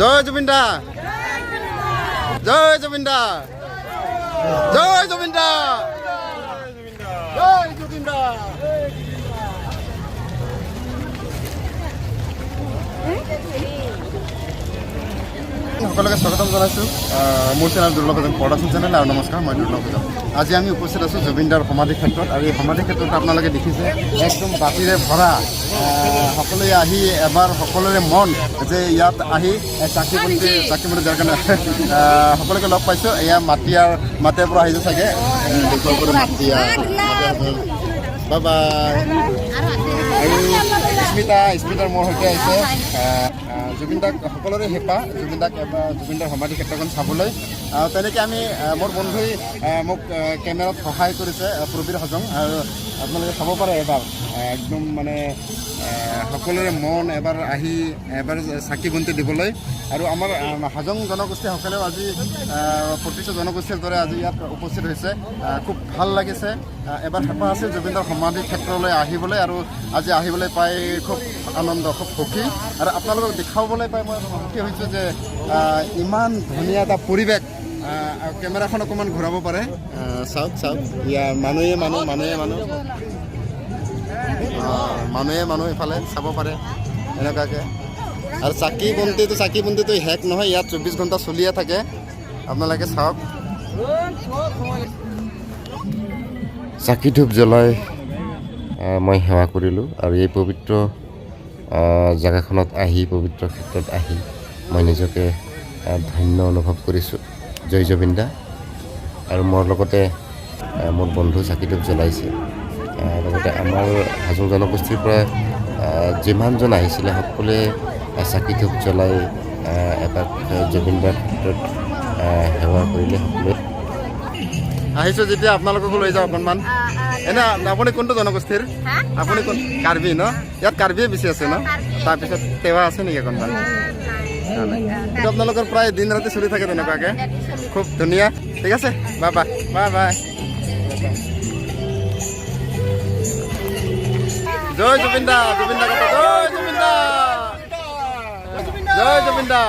জয় জুবিন দা জয় জুবিন দা জয় জুবিন দা জয় জুবিন দা সকলোকে স্বাগতম জনাইছোঁ মোৰ চেনেল দুৰ্লভ ভজন প্ৰডাকশ্যন চেনেল আৰু নমস্কাৰ মই দুৰ্লভ ভজন আজি আমি উপস্থিত আছোঁ জুবিন দাৰ সমাধি ক্ষেত্ৰত আৰু এই সমাধি ক্ষেত্ৰত আপোনালোকে দেখিছে একদম বাতিৰে ভৰা সকলোৱে আহি এবাৰ সকলোৰে মন যে ইয়াত আহি চাকি বন্তি দিয়াৰ কাৰণে সকলোকে লগ পাইছোঁ এয়া মাটিয়াৰ পৰা আহিছে চাগে দেশৰ পৰা মাটিয়া বাই বাই আৰু স্মিতাৰ মোৰ সৈতে আহিছে জুবিন দাক সকলোৰে হেঁপাহ জুবিন দাৰ সমাধি ক্ষেত্ৰখন চাবলৈ তেনেকৈ আমি মোৰ বন্ধুই মোক কেমেৰাত সহায় কৰিছে প্ৰবীৰ হাজং আৰু আপোনালোকে চাব পাৰে এবাৰ একদম মানে সকলোৰে মন এবাৰ আহি এবাৰ চাকি বন্তি দিবলৈ আৰু আমাৰ হাজং জনগোষ্ঠীসকলেও আজি প্ৰতিটো জনগোষ্ঠীৰ দৰে আজি ইয়াত উপস্থিত হৈছে খুব ভাল লাগিছে এবাৰ হেঁপাহ আছিল জুবিন দাৰ সমাধি ক্ষেত্ৰলৈ আহিবলৈ আৰু আজি আহিবলৈ পাই খুব আনন্দ খুব সুখী আৰু আপোনালোকক দেখাবলৈ পাই মই সুখী হৈছোঁ যে ইমান ধুনীয়া এটা পৰিৱেশ কেমেৰাখন অকণমান ঘূৰাব পাৰে চাওক ইয়াৰ মানুহে ইফালে চাব পাৰে এনেকুৱাকৈ আৰু চাকি বন্তিটো শেষ নহয় ইয়াত 24 ঘণ্টা চলিয়ে থাকে আপোনালোকে চাওক চাকি ধূপ জ্বলাই মই সেৱা কৰিলোঁ আৰু এই পবিত্ৰ জেগাখনত আহি পবিত্ৰ ক্ষেত্ৰত আহি মই নিজকে ধন্য অনুভৱ কৰিছোঁ জয় জুবিন দা আৰু মোৰ লগতে মোৰ বন্ধু চাকি ধূপ জ্বলাইছে লগতে আমাৰ হাজং জনগোষ্ঠীৰ পৰা যিমানজন আহিছিলে সকলোৱে চাকি ধূপ জ্বলাই এপাক জুবিন দাৰ ক্ষেত্ৰত সেৱা কৰিলে সকলোৱে আহিছোঁ যেতিয়া আপোনালোককো লৈ যাওঁ অকণমান এনে আপুনি কোনটো জনগোষ্ঠীৰ আপুনি কোন কাৰ্বি ন ইয়াত কাৰ্বিয়ে বেছি আছে ন তাৰপিছত তেৱা আছে নেকি অকণমান এইটো আপোনালোকৰ প্ৰায় দিন ৰাতি চলি থাকে তেনেকুৱাকৈ খুব ধুনীয়া ঠিক আছে বাই জয় জুবিন দা জয় জুবিন দা